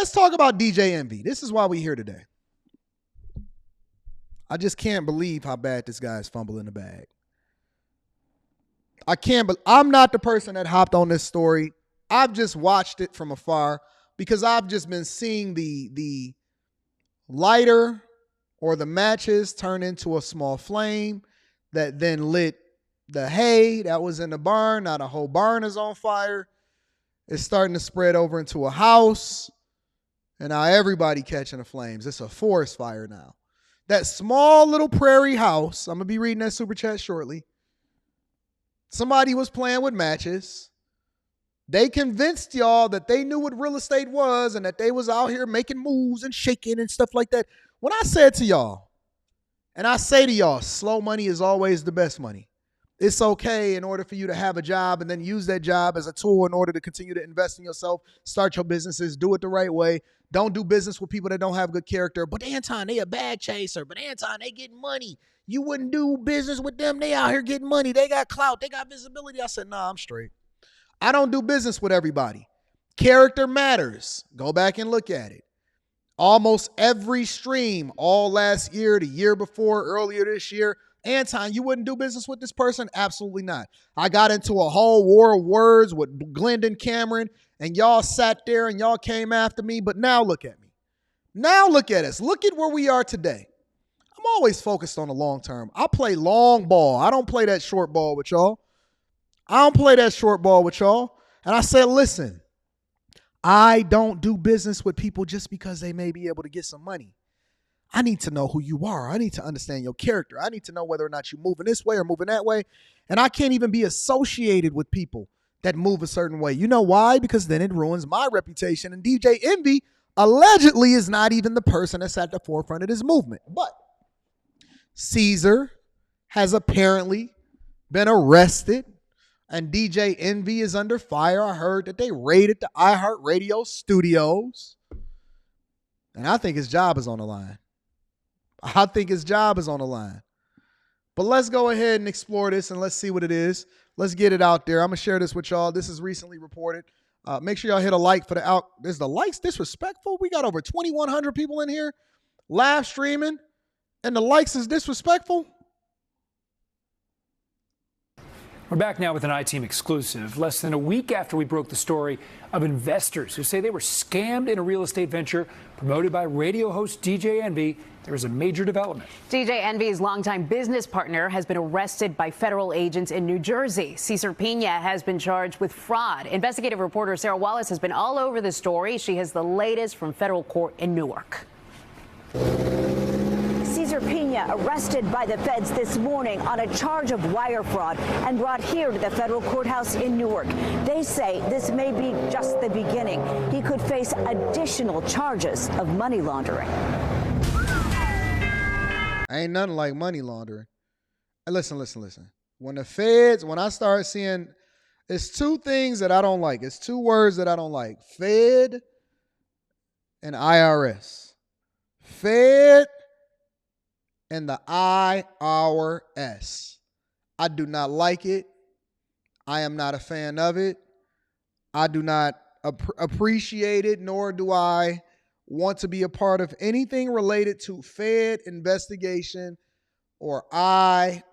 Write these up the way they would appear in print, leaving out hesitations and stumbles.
let's talk about DJ Envy. This is why we're here today. I just can't believe how bad this guy is fumbling the bag. I'm not the person that hopped on this story. I've just watched it from afar because I've just been seeing the lighter or the matches turn into a small flame that then lit the hay that was in the barn. Now the whole barn is on fire. It's starting to spread over into a house. And now everybody catching the flames. It's a forest fire now. That small little prairie house, I'm going to be reading that super chat shortly. Somebody was playing with matches. They convinced y'all that they knew what real estate was and that they was out here making moves and shaking and stuff like that. When I said to y'all, and I say to y'all, slow money is always the best money. It's okay in order for you to have a job and then use that job as a tool in order to continue to invest in yourself, start your businesses, do it the right way. Don't do business with people that don't have good character. But Anton, they a bag chaser. But Anton, they getting money. You wouldn't do business with them. They out here getting money. They got clout. They got visibility. I said, nah, I'm straight. I don't do business with everybody. Character matters. Go back and look at it. Almost every stream, all last year, the year before, earlier this year, Anton, you wouldn't do business with this person? Absolutely not. I got into a whole war of words with Glendon Cameron, and y'all sat there and y'all came after me, but now look at me. Now look at us. Look at where we are today. I'm always focused on the long term. I play long ball. I don't play that short ball with y'all. And I said, listen, I don't do business with people just because they may be able to get some money. I need to know who you are. I need to understand your character. I need to know whether or not you're moving this way or moving that way. And I can't even be associated with people that move a certain way. You know why? Because then it ruins my reputation. And DJ Envy allegedly is not even the person that's at the forefront of this movement. But Cesar has apparently been arrested, and DJ Envy is under fire. I heard that they raided the iHeartRadio studios, and I think his job is on the line. But let's go ahead and explore this, and let's see what it is. Let's get it out there. I'm going to share this with y'all. This is recently reported. Make sure y'all hit a like for the out. Is the likes disrespectful? We got over 2,100 people in here live streaming, and the likes is disrespectful? We're back now with an I-Team exclusive. Less than a week after we broke the story of investors who say they were scammed in a real estate venture promoted by radio host DJ Envy, there is a major development. DJ Envy's longtime business partner has been arrested by federal agents in New Jersey. Cesar Pina has been charged with fraud. Investigative reporter Sarah Wallace has been all over the story. She has the latest from federal court in Newark. Cesar Pina arrested by the feds this morning on a charge of wire fraud and brought here to the federal courthouse in Newark. They say this may be just the beginning. He could face additional charges of money laundering. Ain't nothing like money laundering. And listen. When I start seeing, it's two things that I don't like. It's two words that I don't like. Fed and IRS. Fed and the IRS. I do not like it. I am not a fan of it. I do not appreciate it, nor do I want to be a part of anything related to Fed investigation or IRS.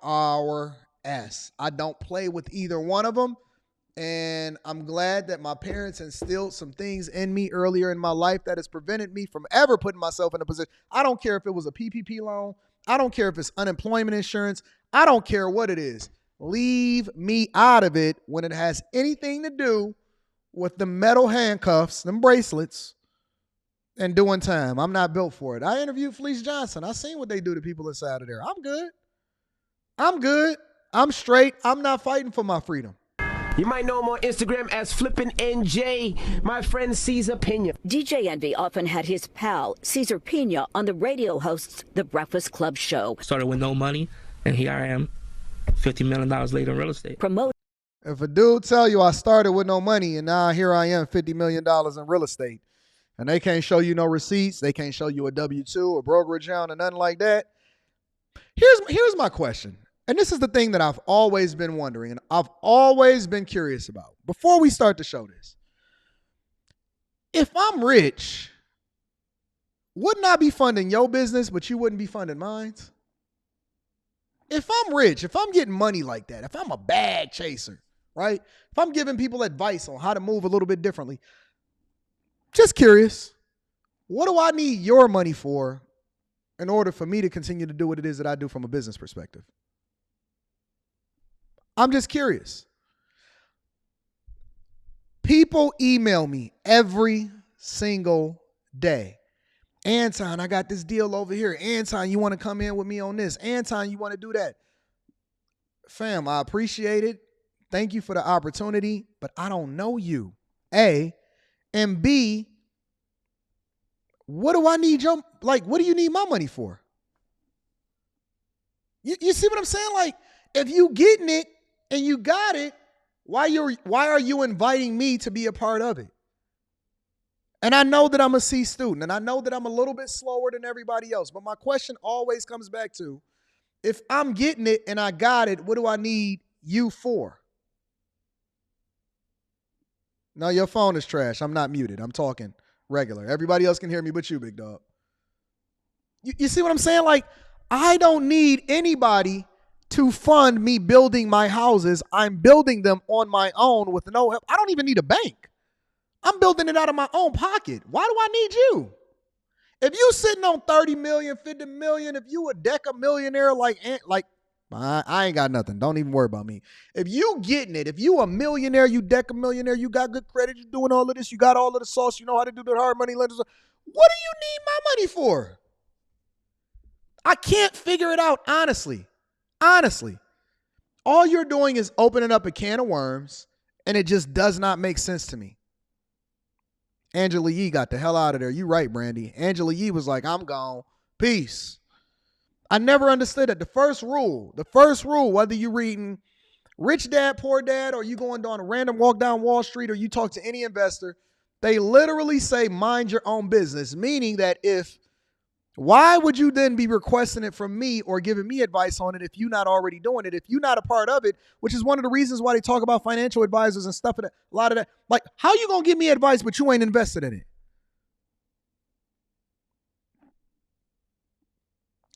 I don't play with either one of them. And I'm glad that my parents instilled some things in me earlier in my life that has prevented me from ever putting myself in a position. I don't care if it was a PPP loan. I don't care if it's unemployment insurance. I don't care what it is. Leave me out of it when it has anything to do with the metal handcuffs, them bracelets, and doing time. I'm not built for it. I interviewed Felice Johnson. I seen what they do to people inside of there. I'm good. I'm straight. I'm not fighting for my freedom. You might know him on Instagram as Flippin' NJ, my friend Cesar Pina. DJ Envy often had his pal, Cesar Pina, on the radio host's The Breakfast Club show. Started with no money, and here I am, $50 million later in real estate. If a dude tell you I started with no money and now here I am, $50 million in real estate, and they can't show you no receipts, they can't show you a W-2 or brokerage account or nothing like that. Here's my question. And this is the thing that I've always been wondering and I've always been curious about. Before we start to show this, if I'm rich wouldn't I be funding your business, but you wouldn't be funding mine? If I'm rich, if I'm getting money like that, if I'm a bag chaser, right? If I'm giving people advice on how to move a little bit differently, just curious, what do I need your money for in order for me to continue to do what it is that I do from a business perspective? I'm just curious. People email me every single day. Anton, I got this deal over here. Anton, you want to come in with me on this? Anton, you want to do that? Fam, I appreciate it. Thank you for the opportunity, but I don't know you. A, and B, what do I need what do you need my money for? You see what I'm saying? Like, if you getting it and you got it, why are you inviting me to be a part of it? And I know that I'm a C student, and I know that I'm a little bit slower than everybody else, but my question always comes back to, if I'm getting it and I got it, what do I need you for? No, your phone is trash. I'm not muted. I'm talking regular. Everybody else can hear me but you, big dog. You see what I'm saying? Like, I don't need anybody to fund me building my houses. I'm building them on my own with no help. I don't even need a bank. I'm building it out of my own pocket. Why do I need you? If you sitting on 30 million, 50 million, if you a deca millionaire I ain't got nothing. Don't even worry about me. If you getting it, if you a millionaire, you deca millionaire, you got good credit, you doing all of this, you got all of the sauce, you know how to do the hard money lenders. What do you need my money for? I can't figure it out, honestly. Honestly. All you're doing is opening up a can of worms, and it just does not make sense to me. Angela Yee got the hell out of there. You right, Brandy. Angela Yee was like, I'm gone. Peace. I never understood it. The first rule, whether you're reading Rich Dad, Poor Dad, or you going on a random walk down Wall Street, or you talk to any investor, they literally say, mind your own business, meaning that why would you then be requesting it from me or giving me advice on it if you're not already doing it, if you're not a part of it, which is one of the reasons why they talk about financial advisors and stuff, a lot of that. Like, how you going to give me advice, but you ain't invested in it?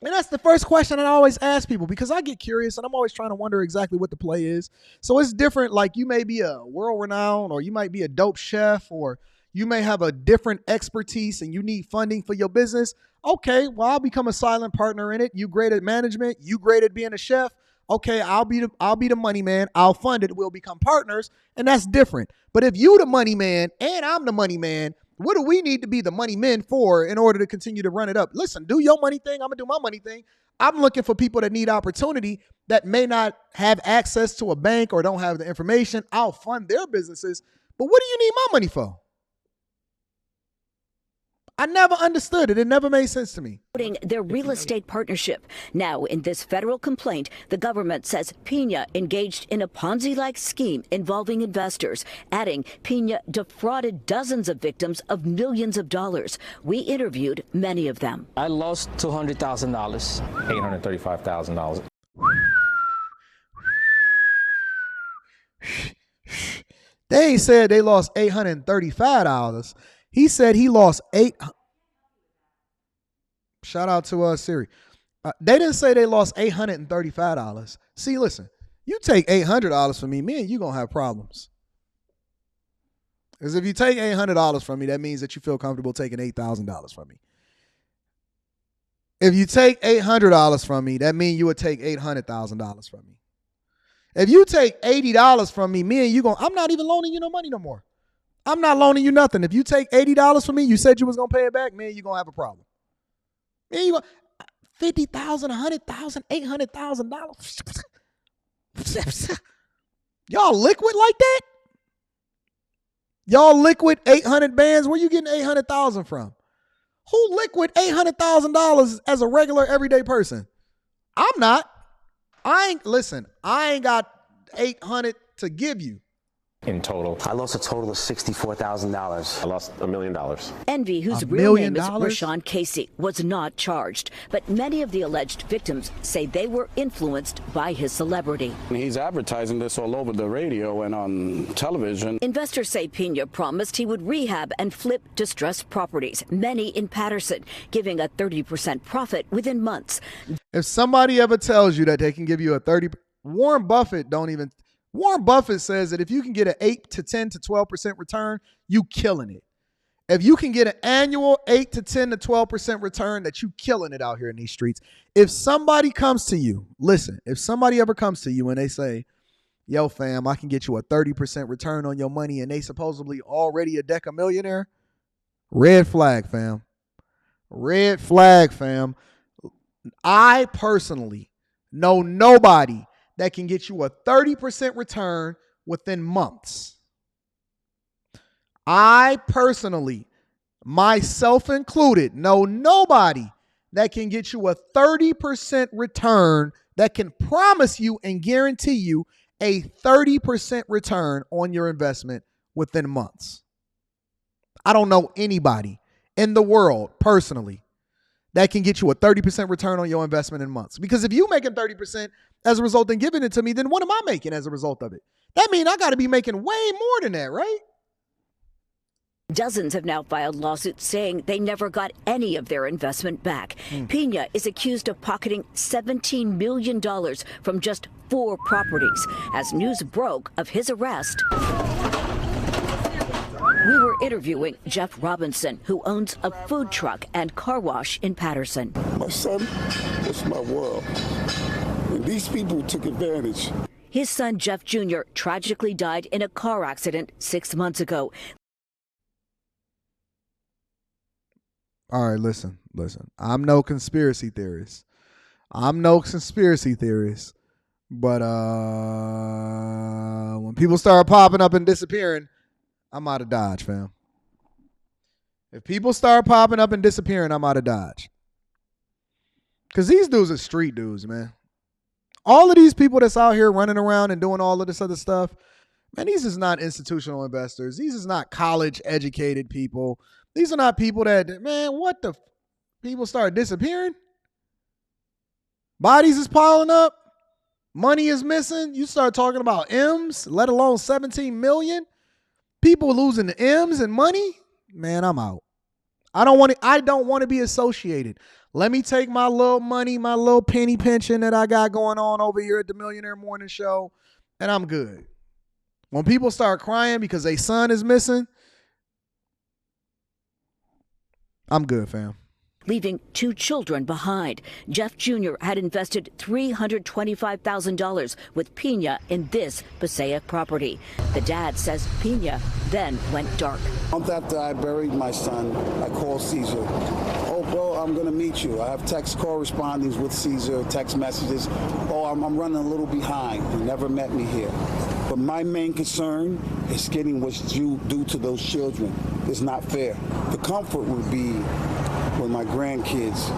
And that's the first question I always ask people, because I get curious and I'm always trying to wonder exactly what the play is. So it's different. Like, you may be a world-renowned, or you might be a dope chef, or you may have a different expertise and you need funding for your business. Okay, well, I'll become a silent partner in it. You great at management. You great at being a chef. Okay, I'll be the money man. I'll fund it. We'll become partners, and that's different. But if you the money man and I'm the money man, what do we need to be the money men for in order to continue to run it up? Listen, do your money thing. I'm going to do my money thing. I'm looking for people that need opportunity that may not have access to a bank or don't have the information. I'll fund their businesses. But what do you need my money for? I never understood it. It never made sense to me. Their real estate partnership. Now, in this federal complaint, the government says Pina engaged in a Ponzi-like scheme involving investors, adding Pina defrauded dozens of victims of millions of dollars. We interviewed many of them. I lost $200,000. $835,000. They ain't said they lost $835. He said he lost Shout out to Siri. They didn't say they lost $835. See, listen, you take $800 from me and you going to have problems. Because if you take $800 from me, that means that you feel comfortable taking $8,000 from me. If you take $800 from me, that means you would take $800,000 from me. If you take $80 from me and you I'm not even loaning you no money no more. I'm not loaning you nothing. If you take $80 from me, you said you was going to pay it back, man, you're going to have a problem. Man, you $50,000, $100,000, $800,000. Y'all liquid like that? Y'all liquid 800 bands? Where you getting 800,000 from? Who liquid $800,000 as a regular everyday person? I'm not. I ain't got 800 to give you. in total. I lost a total of $64,000. I lost $1 million. Envy, whose $1 real name million? is Rashawn Casey, was not charged, but many of the alleged victims say they were influenced by his celebrity. He's advertising this all over the radio and on television. Investors say Pina promised he would rehab and flip distressed properties, many in Patterson, giving a 30% profit within months. If somebody ever tells you that they can give you a 30, Warren Buffett says that if you can get an 8 to 10 to 12% return, you killing it. If you can get an annual 8 to 10 to 12% return, that you killing it out here in these streets. If somebody comes to you, listen, if somebody ever comes to you and they say, yo, fam, I can get you a 30% return on your money, and they supposedly already a deca millionaire, red flag, fam. Red flag, fam. I personally know nobody that can get you a 30% return within months. I personally, myself included, know nobody that can get you a 30% return that can promise you and guarantee you a 30% return on your investment within months. I don't know anybody in the world personally that can get you a 30% return on your investment in months. Because if you making 30% as a result and giving it to me, then what am I making as a result of it? That means I got to be making way more than that, right? Dozens have now filed lawsuits saying they never got any of their investment back. Pina is accused of pocketing $17 million from just 4 properties. As news broke of his arrest, we were interviewing Jeff Robinson, who owns a food truck and car wash in Patterson. My son was my world, and these people took advantage. His son, Jeff Jr., tragically died in a car accident 6 months ago. All right, listen. I'm no conspiracy theorist. But when people start popping up and disappearing, I'm out of Dodge, fam. If people start popping up and disappearing, I'm out of Dodge. Because these dudes are street dudes, man. All of these people that's out here running around and doing all of this other stuff, man, these is not institutional investors. These is not college-educated people. These are not people that, man, what the people start disappearing? Bodies is piling up. Money is missing. You start talking about M's, let alone 17 million. People losing M's and money. Man, I'm out. I don't want to be associated. Let me take my little money, my little penny pension that I got going on over here at the Millionaire Morning Show, and I'm good. When people start crying because their son is missing, I'm good, fam. Leaving 2 children behind. Jeff Jr. had invested $325,000 with Pina in this Passaic property. The dad says Pina then went dark. A month after I buried my son, I called Cesar. Oh, bro, I'm going to meet you. I have text correspondence with Cesar, text messages. Oh, I'm running a little behind. He never met me here. But my main concern is getting what's due to those children. It's not fair. The comfort would be when my grandkids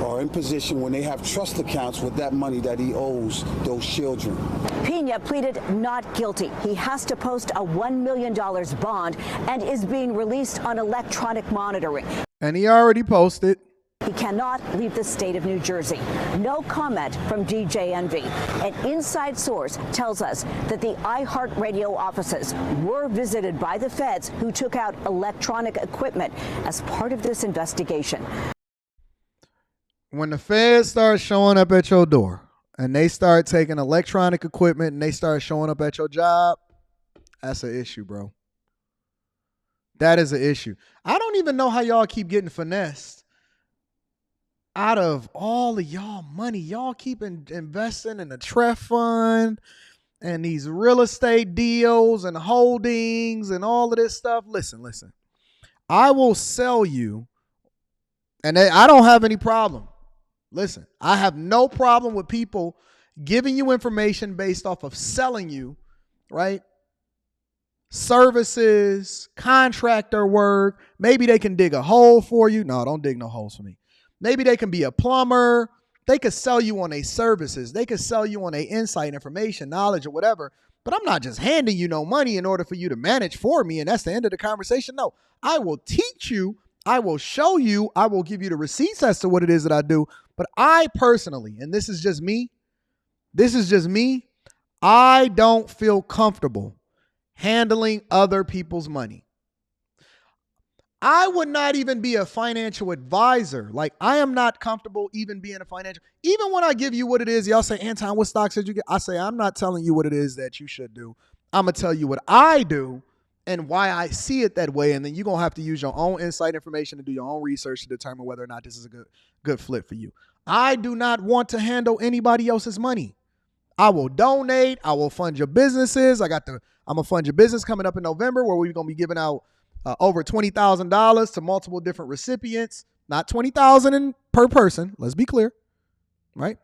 are in position when they have trust accounts with that money that he owes those children. Pina pleaded not guilty. He has to post a $1 million bond and is being released on electronic monitoring. And he already posted. He cannot leave the state of New Jersey. No comment from DJ Envy. An inside source tells us that the iHeartRadio offices were visited by the feds who took out electronic equipment as part of this investigation. When the feds start showing up at your door and they start taking electronic equipment and they start showing up at your job, that's an issue, bro. That is an issue. I don't even know how y'all keep getting finessed. Out of all of y'all money, y'all keep investing in the trust fund and these real estate deals and holdings and all of this stuff. Listen. I will sell you, and I don't have any problem. Listen, I have no problem with people giving you information based off of selling you, right? Services, contractor work. Maybe they can dig a hole for you. No, don't dig no holes for me. Maybe they can be a plumber. They could sell you on their services. They could sell you on their insight, information, knowledge, or whatever. But I'm not just handing you no money in order for you to manage for me, and that's the end of the conversation. No, I will teach you. I will show you. I will give you the receipts as to what it is that I do. But I personally, and this is just me, I don't feel comfortable handling other people's money. I would not even be a financial advisor. Like, I am not comfortable even being a financial. Even when I give you what it is, y'all say, Anton, what stocks did you get? I say, I'm not telling you what it is that you should do. I'm going to tell you what I do and why I see it that way. And then you're going to have to use your own insight information to do your own research to determine whether or not this is a good flip for you. I do not want to handle anybody else's money. I will donate. I will fund your businesses. I'm going to fund your business coming up in November, where we're going to be giving out over $20,000 to multiple different recipients. Not $20,000 per person. Let's be clear, right?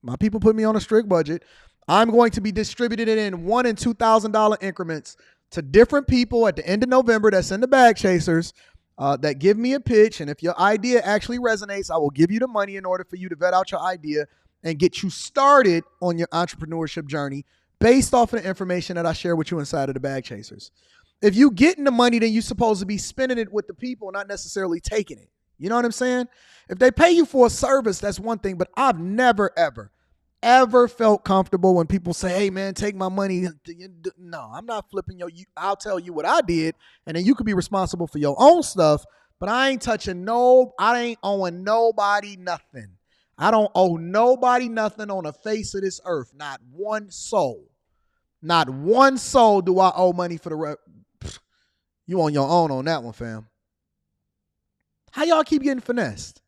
My people put me on a strict budget. I'm going to be distributing it in $1,000 and $2,000 increments to different people at the end of November that's in the bag chasers that give me a pitch. And if your idea actually resonates, I will give you the money in order for you to vet out your idea and get you started on your entrepreneurship journey based off of the information that I share with you inside of the bag chasers. If you getting the money, then you're supposed to be spending it with the people, not necessarily taking it. You know what I'm saying? If they pay you for a service, that's one thing, but I've never, ever felt comfortable when people say, hey man, take my money. No, I'm not flipping I'll tell you what I did, and then you could be responsible for your own stuff, but I ain't I ain't owing nobody nothing. I don't owe nobody nothing on the face of this earth. Not one soul. Not one soul do I owe money for the You on your own on that one, fam. How y'all keep getting finessed?